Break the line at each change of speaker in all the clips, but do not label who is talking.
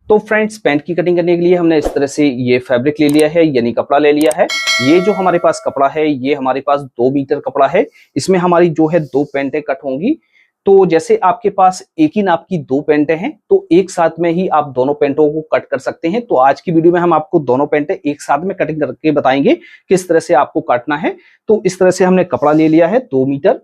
तो friends, pant की cutting करने के लिए हमने इस तरह से ये फैब्रिक ले लिया है, यानी कपड़ा ले लिया है। ये जो हमारे पास कपड़ा है, ये हमारे पास 2 मीटर कपड़ा है। इसमें हमारी जो है 2 पैंटें कट होंगी। तो जैसे आपके पास एक ही नाप की 2 पैंटें हैं, तो एक साथ में ही आप दोनों पैंटों को कट कर सकते हैं। तो आज की वीडियो में हम आपको दोनों पैंटें एक साथ में कटिंग करके बताएंगे किस तरह से आपको काटना है। तो इस तरह से हमने कपड़ा ले लिया है 2 मीटर।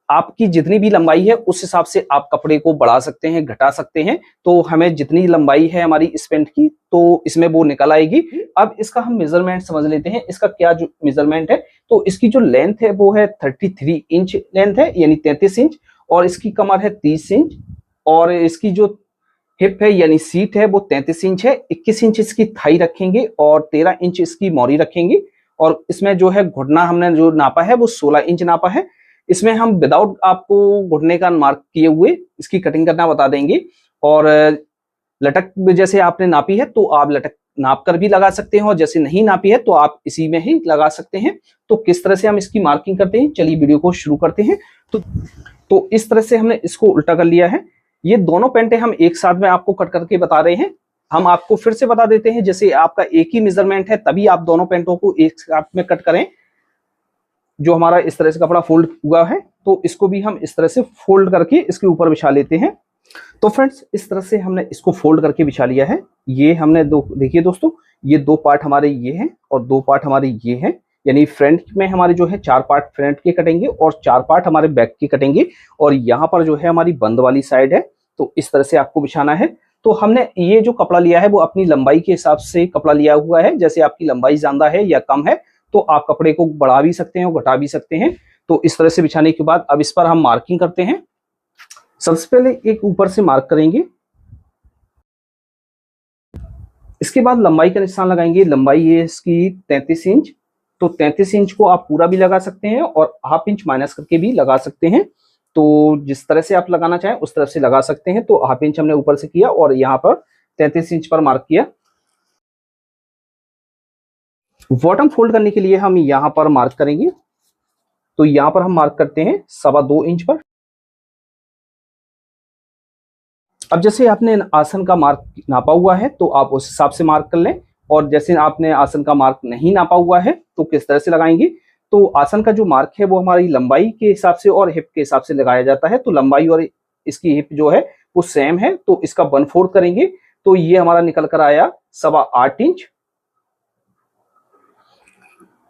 आपकी जितनी भी लंबाई है उस हिसाब से आप कपड़े को बढ़ा सकते हैं, घटा सकते हैं। तो हमें जितनी लंबाई है हमारी इस पैंट की, तो इसमें वो निकल आएगी। अब इसका हम मेजरमेंट समझ लेते हैं। इसका क्या जो मेजरमेंट है, तो इसकी जो लेंथ है वो है 33 इंच लेंथ है, यानी 33 इंच। और इसकी कमर है 30 इंच। और इसकी जो हिप है यानी सीट है वो 33 इंच है। 21 इंच इसकी थाई रखेंगे और 13 इंच इसकी मोरी रखेंगे। और इसमें जो है घुटना हमने जो नापा है वो 16 इंच नापा है। इसमें हम विदाउट आपको घुटने का मार्क किए हुए इसकी कटिंग करना बता देंगे। और लटक जैसे आपने नापी है तो आप लटक नाप कर भी लगा सकते हैं, और जैसे नहीं नापी है तो आप इसी में ही लगा सकते हैं। तो किस तरह से हम इसकी मार्किंग करते हैं, चलिए वीडियो को शुरू करते हैं। तो इस तरह से हमने इसको उल्टा कर लिया है। ये दोनों पैंटें हम एक साथ में आपको कट करके बता रहे हैं। हम आपको फिर से बता देते हैं, जैसे आपका एक ही मेजरमेंट है तभी आप दोनों पैंटों को एक साथ में कट करें। जो हमारा इस तरह से कपड़ा फोल्ड हुआ है, तो इसको भी हम इस तरह से फोल्ड करके इसके ऊपर बिछा लेते हैं। तो फ्रेंड्स, इस तरह से हमने इसको फोल्ड करके बिछा लिया है। ये हमने देखिए दोस्तों, ये 2 पार्ट हमारे ये हैं और 2 पार्ट हमारे ये हैं। यानी फ्रंट में हमारे जो है 4 पार्ट फ्रंट के कटेंगे और 4 पार्ट हमारे बैक के कटेंगे। और यहाँ पर जो है हमारी बंद वाली साइड है। तो इस तरह से आपको बिछाना है। तो हमने ये जो कपड़ा लिया है वो अपनी लंबाई के हिसाब से कपड़ा लिया हुआ है। जैसे आपकी लंबाई ज्यादा है या कम है तो आप कपड़े को बढ़ा भी सकते हैं और घटा भी सकते हैं। तो इस तरह से बिछाने के बाद अब इस पर हम मार्किंग करते हैं। सबसे पहले एक ऊपर से मार्क करेंगे। इसके बाद लंबाई का निशान लगाएंगे। लंबाई है इसकी 33 इंच। तो 33 इंच को आप पूरा भी लगा सकते हैं और ½ इंच माइनस करके भी लगा सकते हैं। तो जिस तरह से आप लगाना चाहें उस तरह से लगा सकते हैं। तो ½ इंच हमने ऊपर से किया और यहाँ पर 33 इंच पर मार्क किया। बॉटम फोल्ड करने के लिए हम यहाँ पर मार्क करेंगे। तो यहाँ पर हम मार्क करते हैं 2.25 इंच पर। अब जैसे आपने आसन का मार्क नापा हुआ है तो आप उस हिसाब से मार्क कर लें। और जैसे आपने आसन का मार्क नहीं नापा हुआ है तो किस तरह से लगाएंगे, तो आसन का जो मार्क है वो हमारी लंबाई के हिसाब से और हिप के हिसाब से लगाया जाता है। तो लंबाई और इसकी हिप जो है वो सेम है, तो इसका 1/4 करेंगे। तो ये हमारा निकल कर आया 8.25 इंच।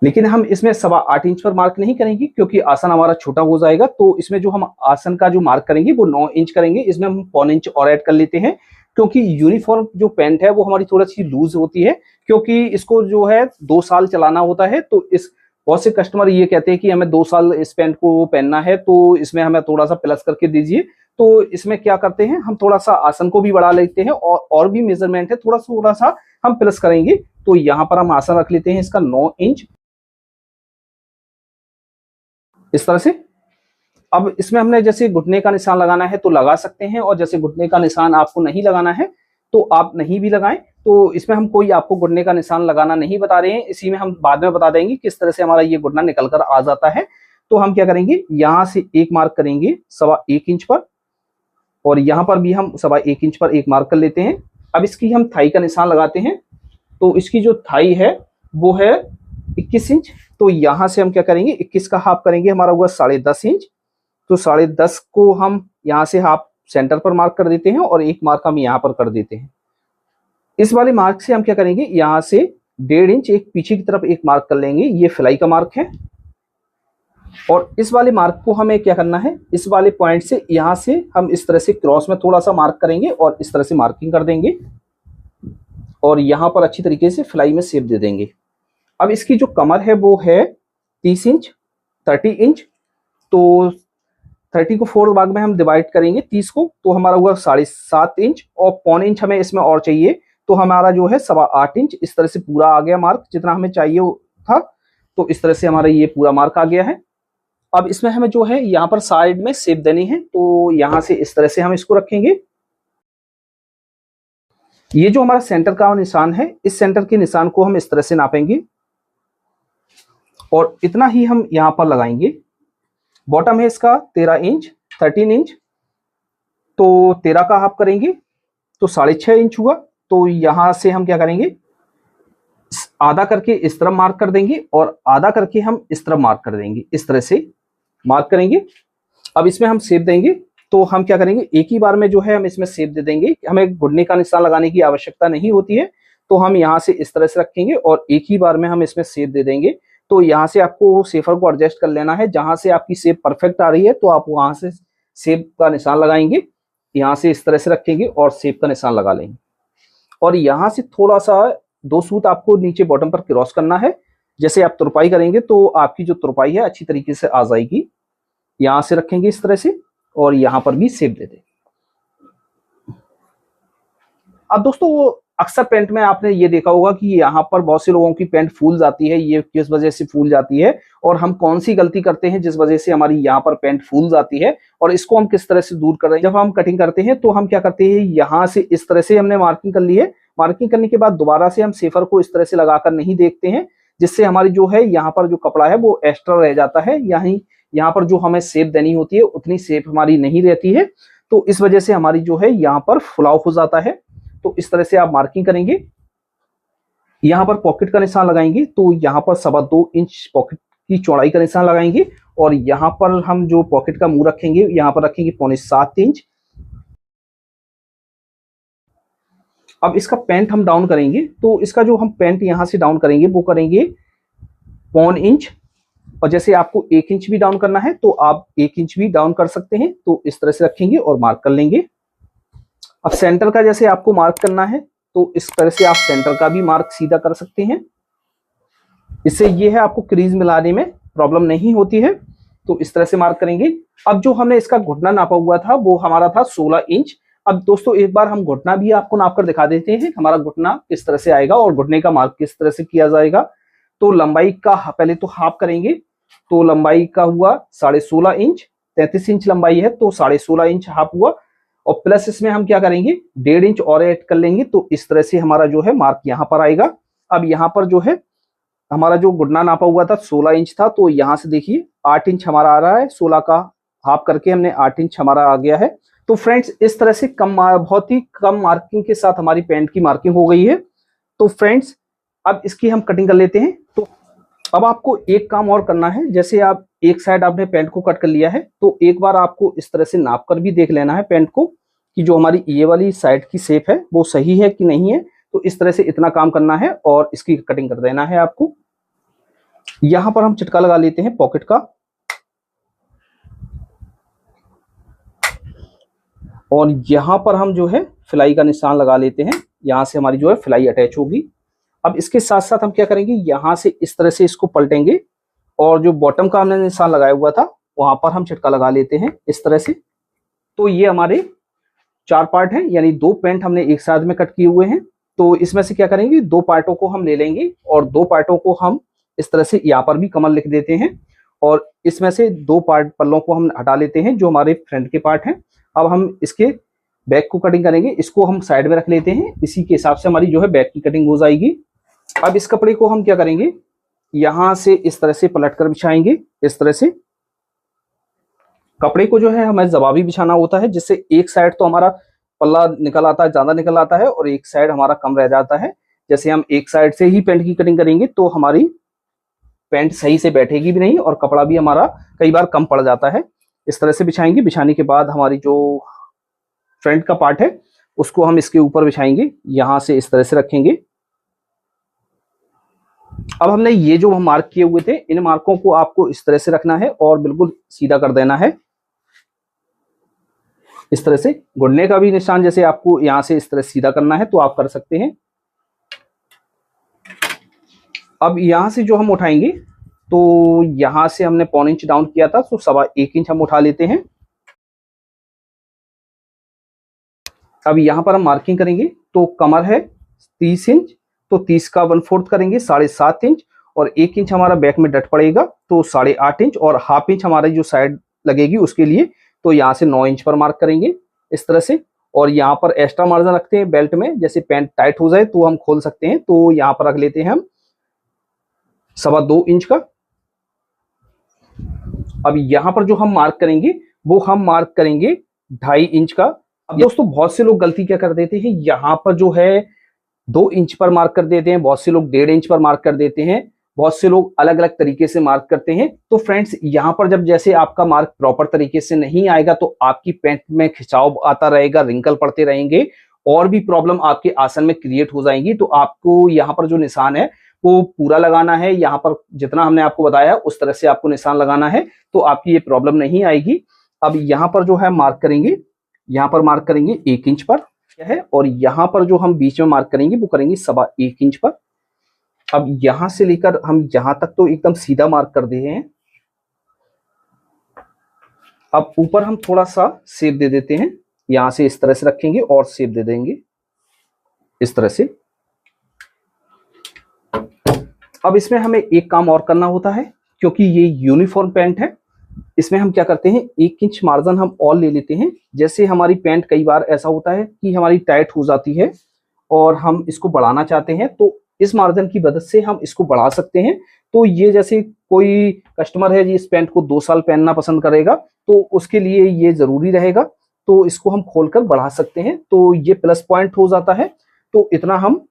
लेकिन हम इसमें 8.25 इंच पर मार्क नहीं करेंगे क्योंकि आसन हमारा छोटा हो जाएगा। तो इसमें जो हम आसन का जो मार्क करेंगे वो 9 इंच करेंगे। इसमें हम 1/4 इंच और ऐड कर लेते हैं क्योंकि यूनिफॉर्म जो पैंट है वो हमारी थोड़ी सी लूज होती है, क्योंकि इसको जो है 2 साल चलाना होता है। तो इस बहुत से कस्टमर ये कहते हैं कि हमें 2 साल इस पैंट को पहनना है, तो इसमें हमें थोड़ा सा प्लस करके दीजिए। तो इसमें क्या करते हैं, हम थोड़ा सा आसन को भी बढ़ा लेते हैं और भी मेजरमेंट है थोड़ा सा हम प्लस करेंगे। तो यहाँ पर हम आसन रख लेते हैं इसका 9 इंच इस तरह से। अब इसमें हमने जैसे घुटने का निशान लगाना है तो लगा सकते हैं, और जैसे घुटने का निशान आपको नहीं लगाना है तो आप नहीं भी लगाएं। तो इसमें हम कोई आपको घुटने का निशान लगाना नहीं बता रहे हैं, इसी में हम बाद में बता देंगे किस तरह से हमारा ये घुटना निकल कर आ जाता है। तो हम क्या करेंगे, यहाँ से एक मार्क करेंगे 1.25 इंच पर, और यहाँ पर भी हम 1.25 इंच पर एक मार्क कर लेते हैं। अब इसकी हम थाई का निशान लगाते हैं। तो इसकी जो थाई है वो है 21 इंच। तो यहाँ से हम क्या करेंगे, 21 का हाफ करेंगे, हमारा हुआ 10.5 इंच। तो 10.5 को हम यहाँ से हाफ सेंटर पर मार्क कर देते हैं और एक मार्क हम यहाँ पर कर देते हैं। इस वाले मार्क से हम क्या करेंगे, यहाँ से 1.5 इंच एक पीछे की तरफ एक मार्क कर लेंगे। ये फिलाई का मार्क है। और इस वाले मार्क को हमें क्या करना है, इस वाले पॉइंट से यहाँ से हम इस तरह से क्रॉस में थोड़ा सा मार्क करेंगे और इस तरह से मार्किंग कर देंगे और यहाँ पर अच्छी तरीके से फिलाई में शेप दे देंगे। अब इसकी जो कमर है वो है 30 इंच। तो 30 को 4 भाग में हम डिवाइड करेंगे 30 को, तो हमारा हुआ 7.5 इंच। और 1/4 इंच हमें इसमें और चाहिए, तो हमारा जो है 8.25 इंच। इस तरह से पूरा आ गया मार्क जितना हमें चाहिए था। तो इस तरह से हमारा ये पूरा मार्क आ गया है। अब इसमें हमें जो है यहाँ पर साइड में शेप देनी है। तो यहाँ से इस तरह से हम इसको रखेंगे। ये जो हमारा सेंटर का निशान है, इस सेंटर के निशान को हम इस तरह से नापेंगे और इतना ही हम यहाँ पर लगाएंगे। बॉटम है इसका 13 इंच। तो 13 का हाफ करेंगे तो 6.5 इंच हुआ। तो यहाँ से हम क्या करेंगे, आधा करके इस तरफ मार्क कर देंगे और आधा करके हम इस तरफ मार्क कर देंगे, इस तरह से मार्क करेंगे। अब इसमें हम शेप देंगे, तो हम क्या करेंगे, एक ही बार में जो है हम इसमें शेप दे देंगे, हमें घुटने का निशान लगाने की आवश्यकता नहीं होती है। तो हम यहाँ से इस तरह से रखेंगे और एक ही बार में हम इसमें शेप दे देंगे। तो यहाँ से आपको शेफर को एडजस्ट कर लेना है, जहां से आपकी शेप परफेक्ट आ रही है तो आप वहां से शेप का निशान लगाएंगे, यहाँ से इस तरह से रखेंगे और शेप का निशान लगा लेंगे। और यहाँ से थोड़ा सा 2 सूत आपको नीचे बॉटम पर क्रॉस करना है। जैसे आप तुरपाई करेंगे तो आपकी जो तुरपाई है अच्छी तरीके से आ जाएगी। यहाँ से रखेंगे इस तरह से और यहाँ पर भी शेप दे दें। अब दोस्तों अक्सर पैंट में आपने ये देखा होगा कि यहाँ पर बहुत से लोगों की पैंट फूल जाती है, ये किस वजह से फूल जाती है और हम कौन सी गलती करते हैं जिस वजह से हमारी यहाँ पर पैंट फूल जाती है और इसको हम किस तरह से दूर कर रहे हैं। जब हम कटिंग करते हैं तो हम क्या करते हैं, यहाँ से इस तरह से हमने मार्किंग कर ली है। मार्किंग करने के बाद दोबारा से हम शेफर को इस तरह से लगाकर नहीं देखते हैं, जिससे हमारी जो है यहाँ पर जो कपड़ा है वो एक्स्ट्रा रह जाता है। यहाँ पर जो हमें शेप देनी होती है उतनी शेप हमारी नहीं रहती है, तो इस वजह से हमारी जो है यहाँ पर फुलाव हो जाता है। तो इस तरह से आप मार्किंग करेंगे। यहाँ पर पॉकेट का निशान लगाएंगे, तो यहाँ पर 2.25 इंच पॉकेट की चौड़ाई का निशान लगाएंगे और यहाँ पर हम जो पॉकेट का मुंह रखेंगे यहाँ पर रखेंगे 6.25 इंच। अब इसका पैंट हम डाउन करेंगे, तो इसका जो हम पैंट यहाँ से डाउन करेंगे वो करेंगे 1.25 इंच। और जैसे आपको 1 इंच भी डाउन करना है तो आप 1 इंच भी डाउन कर सकते हैं। तो इस तरह से रखेंगे और मार्क कर लेंगे। अब सेंटर का जैसे आपको मार्क करना है तो इस तरह से आप सेंटर का भी मार्क सीधा कर सकते हैं। इससे ये है आपको क्रीज मिलाने में प्रॉब्लम नहीं होती है। तो इस तरह से मार्क करेंगे। अब जो हमने इसका घुटना नापा हुआ था वो हमारा था 16 इंच। अब दोस्तों एक बार हम घुटना भी आपको नाप कर दिखा देते हैं, हमारा घुटना किस तरह से आएगा और घुटने का मार्क किस तरह से किया जाएगा। तो लंबाई का पहले तो हाफ करेंगे, तो लंबाई का हुआ 16.5 इंच। 33 इंच लंबाई है तो 16.5 इंच हाफ हुआ और प्लस इसमें हम क्या करेंगे 1.5 इंच और ऐड कर लेंगे। तो इस तरह से हमारा जो है मार्क यहाँ पर आएगा। अब यहाँ पर जो है हमारा जो घुटना नापा हुआ था 16 इंच था, तो यहाँ से देखिए 8 इंच हमारा आ रहा है। 16 का हाफ करके हमने 8 इंच हमारा आ गया है। तो फ्रेंड्स इस तरह से बहुत ही कम मार्किंग के साथ हमारी पैंट की मार्किंग हो गई है। तो फ्रेंड्स अब इसकी हम कटिंग कर लेते हैं। तो अब आपको एक काम और करना है, जैसे आप एक साइड आपने पैंट को कट कर लिया है तो एक बार आपको इस तरह से नाप कर भी देख लेना है पैंट को कि जो हमारी ये वाली साइड की शेप है वो सही है कि नहीं है। तो इस तरह से इतना काम करना है और इसकी कटिंग कर देना है आपको। यहां पर हम चिटका लगा लेते हैं पॉकेट का और यहां पर हम जो है फिलाई का निशान लगा लेते हैं। यहां से हमारी जो है फिलाई अटैच होगी। अब इसके साथ साथ हम क्या करेंगे, यहां से इस तरह से इसको पलटेंगे और जो बॉटम का हमने निशान लगाया हुआ था वहां पर हम चिटका लगा लेते हैं इस तरह से। तो ये हमारे 4 पार्ट हैं, यानी 2 पैंट हमने एक साथ में कट किए हुए हैं। तो इसमें से क्या करेंगे 2 पार्टों को हम ले लेंगे और 2 पार्टों को हम इस तरह से यहाँ पर भी कमर लिख देते हैं और इसमें से 2 पार्ट पल्लों को हम हटा लेते हैं जो हमारे फ्रंट के पार्ट हैं। अब हम इसके बैक को कटिंग करेंगे, इसको हम साइड में रख लेते हैं। इसी के हिसाब से हमारी जो है बैक की कटिंग हो जाएगी। अब इस कपड़े को हम क्या करेंगे, यहां से इस तरह से पलट कर बिछाएंगे। इस तरह से कपड़े को जो है हमें जवाबी बिछाना होता है, जिससे एक साइड तो हमारा पल्ला निकल आता है, ज्यादा निकल आता है और एक साइड हमारा कम रह जाता है। जैसे हम एक साइड से ही पैंट की कटिंग करेंगे तो हमारी पैंट सही से बैठेगी भी नहीं और कपड़ा भी हमारा कई बार कम पड़ जाता है। इस तरह से बिछाएंगे। बिछाने के बाद हमारी जो फ्रंट का पार्ट है उसको हम इसके ऊपर बिछाएंगे, यहां से इस तरह से रखेंगे। अब हमने ये जो हम मार्क किए हुए थे इन मार्कों को आपको इस तरह से रखना है और बिल्कुल सीधा कर देना है इस तरह से। घुटने का भी निशान जैसे आपको यहां से इस तरह सीधा करना है तो आप कर सकते हैं। अब यहां से जो हम उठाएंगे तो यहां से हमने 1.25 इंच डाउन किया था तो 1.25 इंच हम उठा लेते हैं। अब यहां पर हम मार्किंग करेंगे तो कमर है 30 इंच, तो 30 का 1/4 करेंगे 7.5 इंच और 1 इंच हमारा बैक में डट पड़ेगा तो 8.5 इंच और हाफ इंच हमारी जो साइड लगेगी उसके लिए। तो यहाँ से 9 इंच पर मार्क करेंगे इस तरह से। और यहाँ पर एक्स्ट्रा मार्जिन रखते हैं बेल्ट में, जैसे पैंट टाइट हो जाए तो हम खोल सकते हैं। तो यहाँ पर रख लेते हैं हम 2.25 इंच का। अब यहाँ पर जो हम मार्क करेंगे वो हम मार्क करेंगे 2.5 इंच का। अब दोस्तों बहुत से लोग गलती क्या कर देते हैं, यहाँ पर जो है 2 इंच पर मार्क कर देते हैं, बहुत से लोग 1.5 इंच पर मार्क कर देते हैं, बहुत से लोग अलग अलग तरीके से मार्क करते हैं। तो फ्रेंड्स यहाँ पर जब जैसे आपका मार्क प्रॉपर तरीके से नहीं आएगा तो आपकी पैंट में खिंचाव आता रहेगा, रिंकल पड़ते रहेंगे और भी प्रॉब्लम आपके आसन में क्रिएट हो जाएंगी। तो आपको यहाँ पर जो निशान है वो पूरा लगाना है, यहाँ पर जितना हमने आपको बताया उस तरह से आपको निशान लगाना है, तो आपकी ये प्रॉब्लम नहीं आएगी। अब यहाँ पर जो है मार्क करेंगे, यहाँ पर मार्क करेंगे 1 इंच पर है, और यहाँ पर जो हम बीच में मार्क करेंगे वो करेंगे 1.25 इंच पर। अब यहां से लेकर हम यहां तक तो एकदम सीधा मार्क कर दिए हैं। अब ऊपर हम थोड़ा सा शेप दे देते हैं, यहां से इस तरह से रखेंगे और शेप दे देंगे इस तरह से। अब इसमें हमें एक काम और करना होता है, क्योंकि ये यूनिफॉर्म पैंट है, इसमें हम क्या करते हैं 1 इंच मार्जिन हम और ले लेते हैं। जैसे हमारी पैंट कई बार ऐसा होता है कि हमारी टाइट हो जाती है और हम इसको बढ़ाना चाहते हैं, तो इस मार्जिन की मदद से हम इसको बढ़ा सकते हैं। तो ये जैसे कोई कस्टमर है जी इस पैंट को 2 साल पहनना पसंद करेगा, तो उसके लिए ये जरूरी रहेगा, तो इसको हम खोलकर बढ़ा सकते हैं, तो ये प्लस पॉइंट हो जाता है। तो इतना हम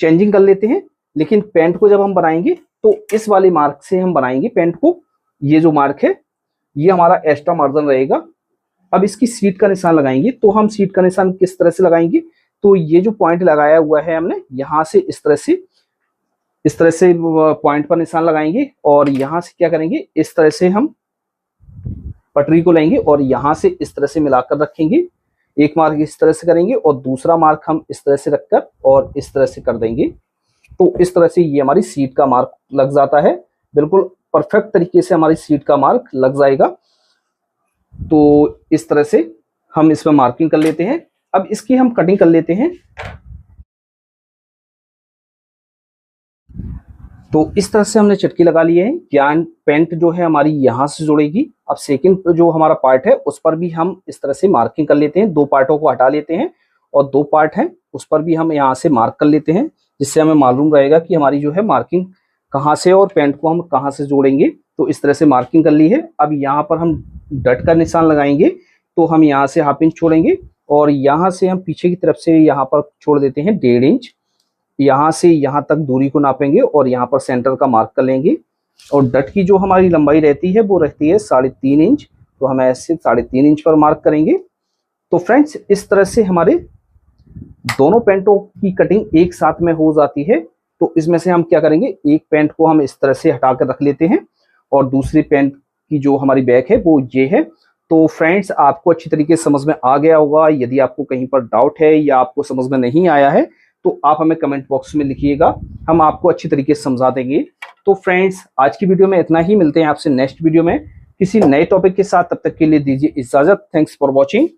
चेंजिंग कर लेते हैं। लेकिन पैंट को जब हम बनाएंगे तो इस वाले मार्क से हम बनाएंगे पैंट को। ये जो मार्क है ये हमारा एक्स्ट्रा मार्जिन रहेगा। अब इसकी सीट का निशान लगाएंगे, तो हम सीट का निशान किस तरह से लगाएंगे, तो ये जो पॉइंट लगाया हुआ है हमने यहां से इस तरह से पॉइंट पर निशान लगाएंगे, और यहां से क्या करेंगे इस तरह से हम पटरी को लेंगे और यहां से इस तरह से मिलाकर रखेंगे। एक मार्क इस तरह से करेंगे और दूसरा मार्क हम इस तरह से रखकर और इस तरह से कर देंगे। तो इस तरह से ये हमारी सीट का मार्क लग जाता है, बिल्कुल परफेक्ट तरीके से हमारी सीट का मार्क लग जाएगा। तो इस तरह से हम इसमें मार्किंग कर लेते हैं। अब इसकी हम कटिंग कर लेते हैं। तो इस तरह से हमने चटकी लगा ली है। ज्ञान पैंट जो है हमारी यहां से जुड़ेगी। अब सेकंड जो हमारा पार्ट है उस पर भी हम इस तरह से मार्किंग कर लेते हैं। 2 पार्टों को हटा लेते हैं और 2 पार्ट हैं उस पर भी हम यहाँ से मार्क कर लेते हैं, जिससे हमें मालूम रहेगा कि हमारी जो है मार्किंग कहाँ से और पैंट को हम कहाँ से जोड़ेंगे। तो इस तरह से मार्किंग कर ली है। अब यहाँ पर हम डट का निशान लगाएंगे, तो हम यहाँ से 1/2 इंच छोड़ेंगे और यहाँ से हम पीछे की तरफ से यहाँ पर छोड़ देते हैं 1.5 इंच। यहाँ से यहाँ तक दूरी को नापेंगे और यहाँ पर सेंटर का मार्क कर लेंगे। और डट की जो हमारी लंबाई रहती है वो रहती है 3.5 इंच, तो हम ऐसे 3.5 इंच पर मार्क करेंगे। तो फ्रेंड्स इस तरह से हमारे दोनों पैंटों की कटिंग एक साथ में हो जाती है। तो इसमें से हम क्या करेंगे, एक पैंट को हम इस तरह से हटा कर रख लेते हैं और दूसरी पैंट की जो हमारी बैक है वो ये है। तो फ्रेंड्स आपको अच्छी तरीके से समझ में आ गया होगा। यदि आपको कहीं पर डाउट है या आपको समझ में नहीं आया है तो आप हमें कमेंट बॉक्स में लिखिएगा, हम आपको अच्छी तरीके से समझा देंगे। तो फ्रेंड्स आज की वीडियो में इतना ही, मिलते हैं आपसे नेक्स्ट वीडियो में किसी नए टॉपिक के साथ। तब तक के लिए दीजिए इजाजत। Thanks for watching.